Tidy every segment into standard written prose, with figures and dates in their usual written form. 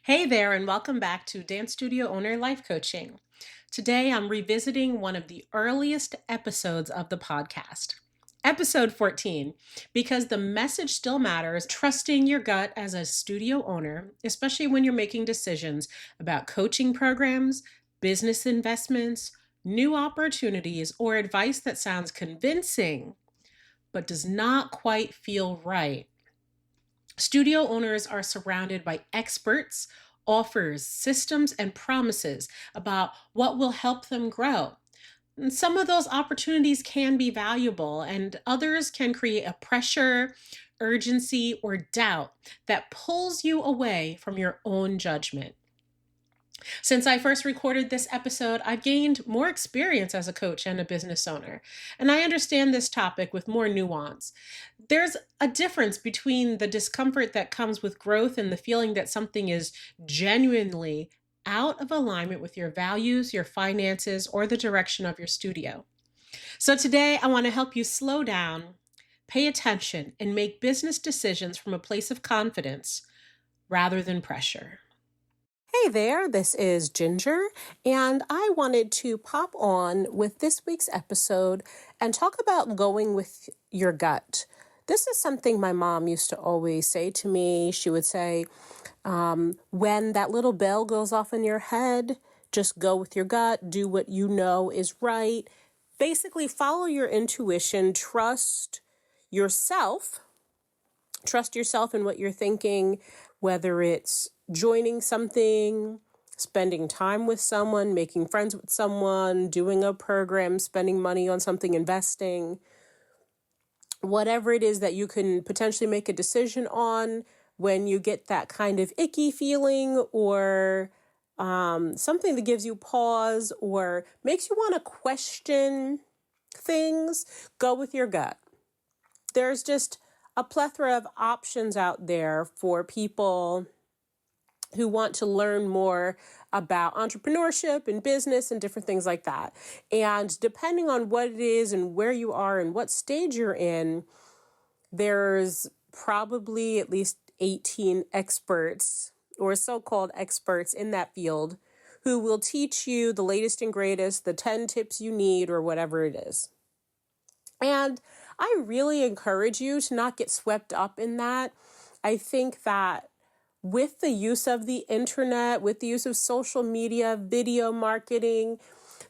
Hey there, and welcome back to Dance Studio Owner Life Coaching. Today, I'm revisiting one of the earliest episodes of the podcast, episode 14, because the message still matters. Trusting your gut as a studio owner, especially when you're making decisions about coaching programs, business investments, new opportunities, or advice that sounds convincing but does not quite feel right. Studio owners are surrounded by experts, offers, systems, and promises about what will help them grow. And some of those opportunities can be valuable, and others can create a pressure, urgency, or doubt that pulls you away from your own judgment. Since I first recorded this episode, I've gained more experience as a coach and a business owner, and I understand this topic with more nuance. There's a difference between the discomfort that comes with growth and the feeling that something is genuinely out of alignment with your values, your finances, or the direction of your studio. So today, I want to help you slow down, pay attention, and make business decisions from a place of confidence rather than pressure. Hey there, this is Ginger, and I wanted to pop on with this week's episode and talk about going with your gut. This is something my mom used to always say to me. She would say, when that little bell goes off in your head, just go with your gut, do what you know is right. Basically, follow your intuition, yourself, trust yourself in what you're thinking, whether it's joining something, spending time with someone, making friends with someone, doing a program, spending money on something, investing, whatever it is that you can potentially make a decision on when you get that kind of icky feeling or something that gives you pause or makes you want to question things, go with your gut. There's just a plethora of options out there for people who want to learn more about entrepreneurship and business and different things like that. And depending on what it is and where you are and what stage you're in, there's probably at least 18 experts or so-called experts in that field who will teach you the latest and greatest, the 10 tips you need or whatever it is. And I really encourage you to not get swept up in that. I think that with the use of the internet, with the use of social media, video marketing,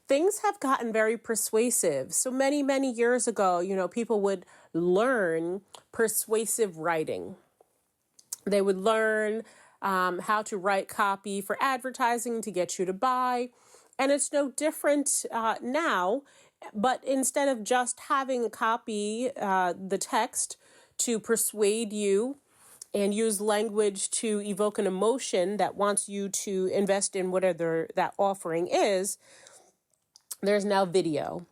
things have gotten very persuasive. So many, many years ago, people would learn persuasive writing. They would learn how to write copy for advertising to get you to buy. And it's no different now. But instead of just having a copy, the text to persuade you and use language to evoke an emotion that wants you to invest in whatever that offering is, there's now video.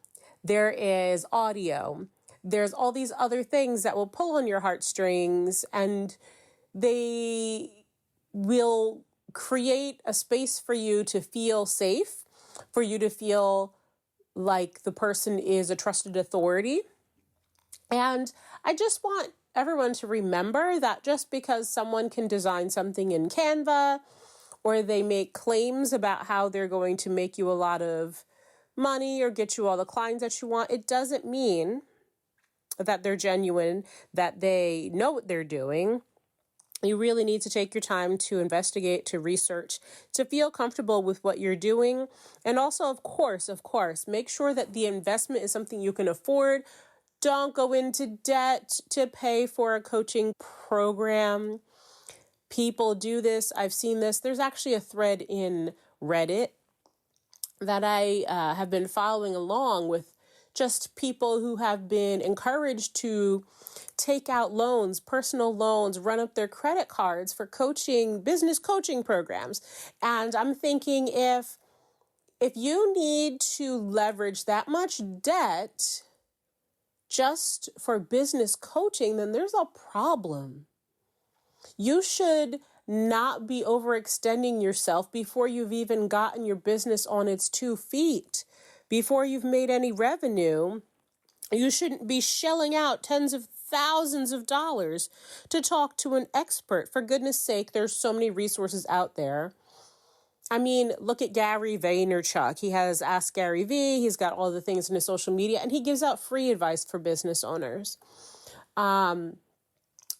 There is audio. There's all these other things that will pull on your heartstrings, and they will create a space for you to feel safe, for you to feel like the person is a trusted authority. And I just want everyone to remember that just because someone can design something in Canva or they make claims about how they're going to make you a lot of money or get you all the clients that you want, it doesn't mean that they're genuine, that they know what they're doing. You really need to take your time to investigate, to research, to feel comfortable with what you're doing. And also, of course, make sure that the investment is something you can afford. Don't go into debt to pay for a coaching program. People do this. I've seen this. There's actually a thread in Reddit that I have been following along with just people who have been encouraged to take out loans, personal loans, run up their credit cards for coaching, business coaching programs. And I'm thinking if you need to leverage that much debt just for business coaching, then there's a problem. You should not be overextending yourself before you've even gotten your business on its 2 feet, before you've made any revenue. You shouldn't be shelling out tens of thousands of dollars to talk to an expert. For goodness sake, there's so many resources out there. I mean, look at Gary Vaynerchuk. He has Ask Gary V. He's got all the things in his social media, and he gives out free advice for business owners.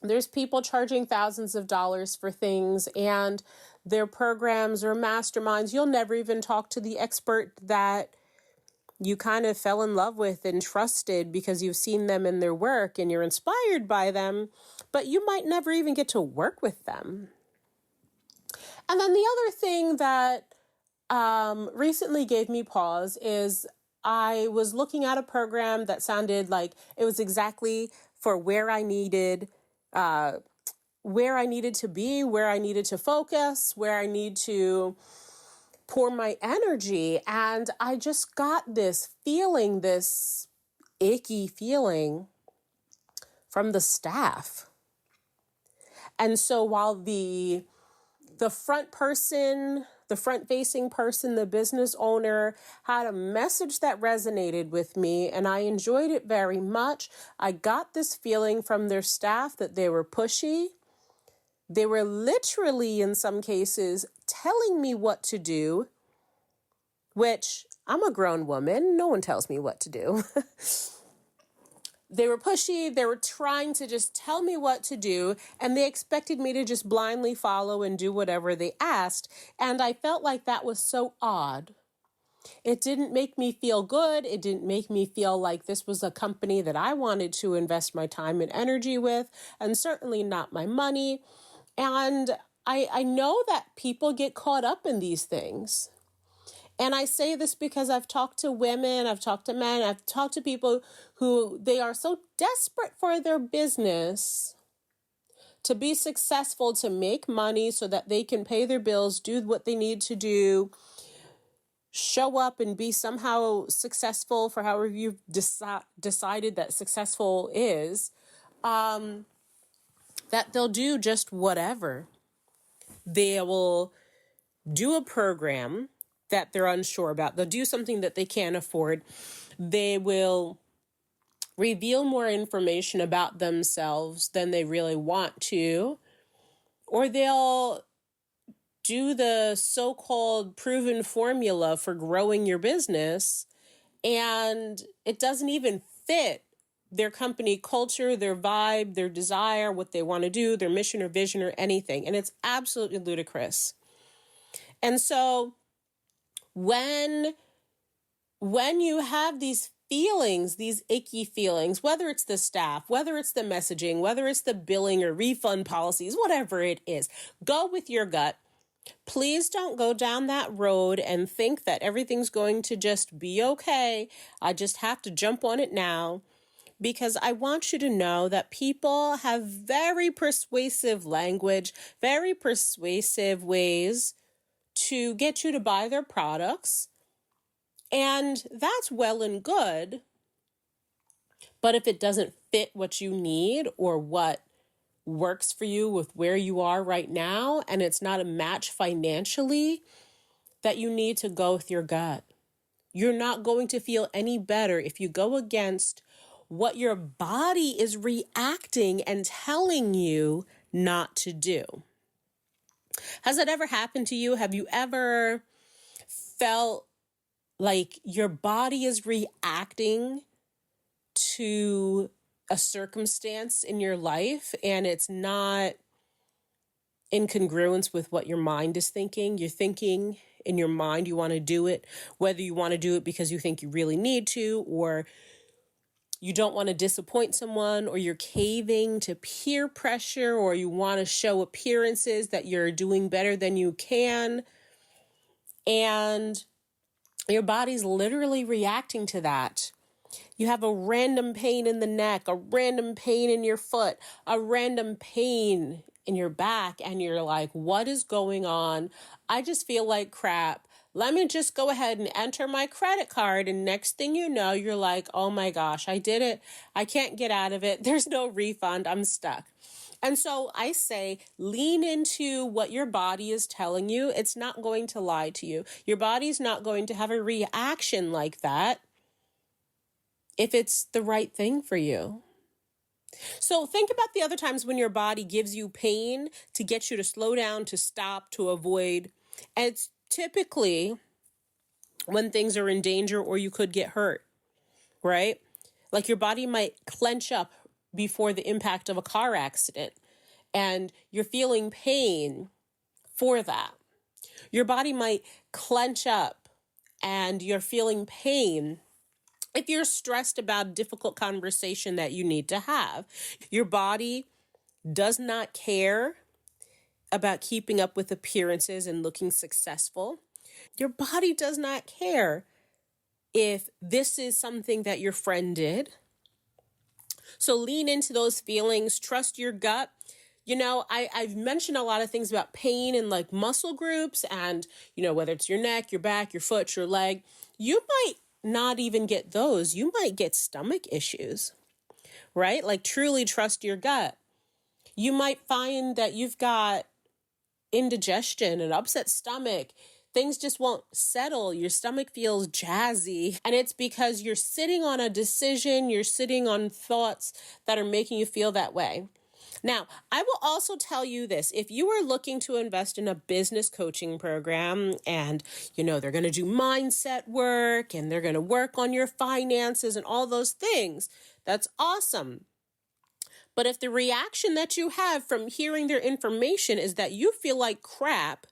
There's people charging thousands of dollars for things, and their programs or masterminds, you'll never even talk to the expert that you kind of fell in love with and trusted because you've seen them in their work and you're inspired by them, but you might never even get to work with them. And then the other thing that recently gave me pause is I was looking at a program that sounded like it was exactly for where I needed to be, where I needed to focus, where I need to pour my energy. And I just got this feeling, this icky feeling from the staff. And so while the front-facing person, the business owner, had a message that resonated with me, and I enjoyed it very much, I got this feeling from their staff that they were pushy. They were literally, in some cases, telling me what to do, which I'm a grown woman. No one tells me what to do. They were pushy. They were trying to just tell me what to do, and they expected me to just blindly follow and do whatever they asked. And I felt like that was so odd. It didn't make me feel good. It didn't make me feel like this was a company that I wanted to invest my time and energy with, and certainly not my money. And I know that people get caught up in these things. And I say this because I've talked to women, I've talked to men, I've talked to people who they are so desperate for their business to be successful, to make money so that they can pay their bills, do what they need to do, show up and be somehow successful for however you've decided that successful is, that they'll do just whatever. They will do a program that they're unsure about. They'll do something that they can't afford. They will reveal more information about themselves than they really want to, or they'll do the so-called proven formula for growing your business, and it doesn't even fit their company culture, their vibe, their desire, what they want to do, their mission or vision or anything. And it's absolutely ludicrous. And so when you have these feelings, these icky feelings, whether it's the staff, whether it's the messaging, whether it's the billing or refund policies, whatever it is, go with your gut. Please don't go down that road and think that everything's going to just be okay. I just have to jump on it now, because I want you to know that people have very persuasive language, very persuasive ways to get you to buy their products. And that's well and good. But if it doesn't fit what you need or what works for you with where you are right now, and it's not a match financially, that you need to go with your gut. You're not going to feel any better if you go against what your body is reacting and telling you not to do. Has that ever happened to you? Have you ever felt like your body is reacting to a circumstance in your life and it's not in congruence with what your mind is thinking? You're thinking in your mind you want to do it, whether you want to do it because you think you really need to, or you don't want to disappoint someone, or you're caving to peer pressure, or you want to show appearances that you're doing better than you can. And your body's literally reacting to that. You have a random pain in the neck, a random pain in your foot, a random pain in your back, and you're like, what is going on? I just feel like crap. Let me just go ahead and enter my credit card. And next thing you know, you're like, oh my gosh, I did it. I can't get out of it. There's no refund. I'm stuck. And so I say, lean into what your body is telling you. It's not going to lie to you. Your body's not going to have a reaction like that if it's the right thing for you. So think about the other times when your body gives you pain to get you to slow down, to stop, to avoid. And it's typically when things are in danger or you could get hurt, right? Like your body might clench up before the impact of a car accident and you're feeling pain for that. Your body might clench up and you're feeling pain if you're stressed about a difficult conversation that you need to have. Your body does not care about keeping up with appearances and looking successful. Your body does not care if this is something that your friend did. So lean into those feelings, trust your gut. I've mentioned a lot of things about pain and like muscle groups and, whether it's your neck, your back, your foot, your leg, you might not even get those. You might get stomach issues, right? Like truly trust your gut. You might find that you've got indigestion, an upset stomach. Things just won't settle. Your stomach feels jazzy. And it's because you're sitting on a decision, you're sitting on thoughts that are making you feel that way. Now, I will also tell you this. If you are looking to invest in a business coaching program and, they're going to do mindset work and they're going to work on your finances and all those things, that's awesome. But if the reaction that you have from hearing their information is that you feel like crap,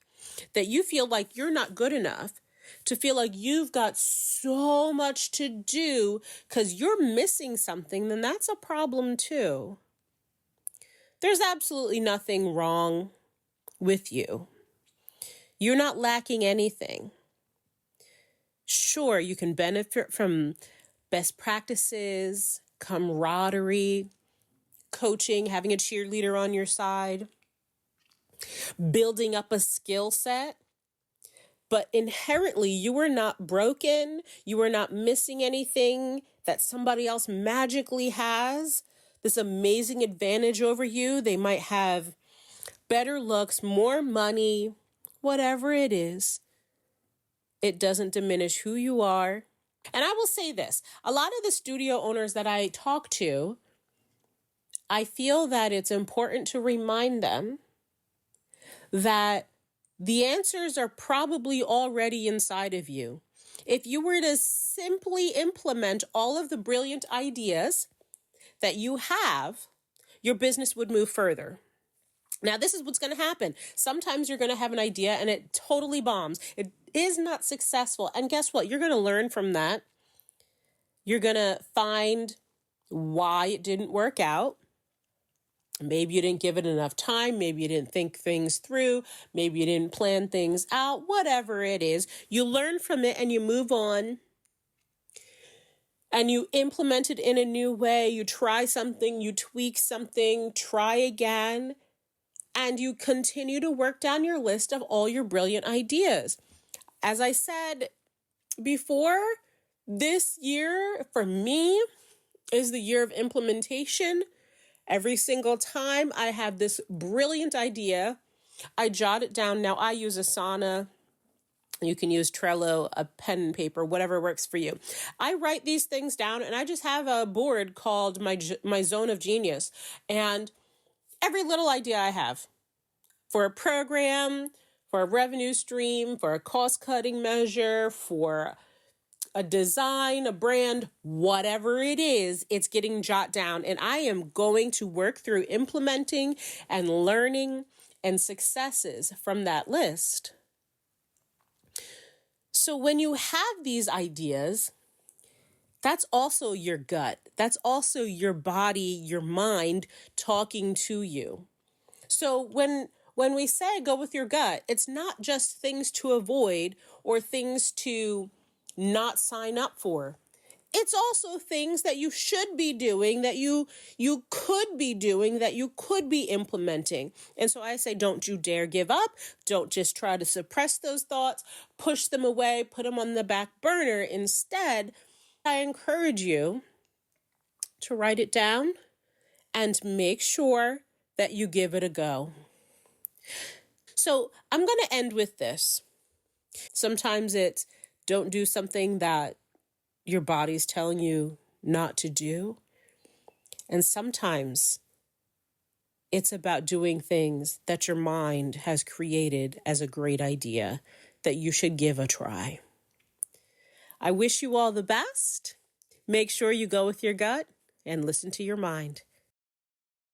that you feel like you're not good enough, to feel like you've got so much to do because you're missing something, then that's a problem too. There's absolutely nothing wrong with you. You're not lacking anything. Sure, you can benefit from best practices, camaraderie, coaching, having a cheerleader on your side, building up a skill set. But inherently, you are not broken. You are not missing anything that somebody else magically has. This amazing advantage over you. They might have better looks, more money, whatever it is. It doesn't diminish who you are. And I will say this, a lot of the studio owners that I talk to, I feel that it's important to remind them that the answers are probably already inside of you. If you were to simply implement all of the brilliant ideas that you have, your business would move further. Now, this is what's going to happen. Sometimes you're going to have an idea and it totally bombs. It is not successful. And guess what? You're going to learn from that. You're going to find why it didn't work out. Maybe you didn't give it enough time. Maybe you didn't think things through. Maybe you didn't plan things out. Whatever it is, you learn from it and you move on. And you implement it in a new way. You try something, you tweak something, try again. And you continue to work down your list of all your brilliant ideas. As I said before, this year for me is the year of implementation. Every single time I have this brilliant idea, I jot it down. Now I use Asana. You can use Trello, a pen and paper, whatever works for you. I write these things down and I just have a board called my zone of genius. And every little idea I have for a program, for a revenue stream, for a cost-cutting measure, for a design, a brand, whatever it is, it's getting jot down. And I am going to work through implementing and learning and successes from that list. So when you have these ideas, that's also your gut. That's also your body, your mind talking to you. So when we say go with your gut, it's not just things to avoid or things to not sign up for. It's also things that you should be doing, that you could be doing, that you could be implementing. And so I say, don't you dare give up. Don't just try to suppress those thoughts, push them away, put them on the back burner. Instead, I encourage you to write it down and make sure that you give it a go. So I'm going to end with this. Sometimes it's don't do something that your body's telling you not to do. And sometimes it's about doing things that your mind has created as a great idea that you should give a try. I wish you all the best. Make sure you go with your gut and listen to your mind.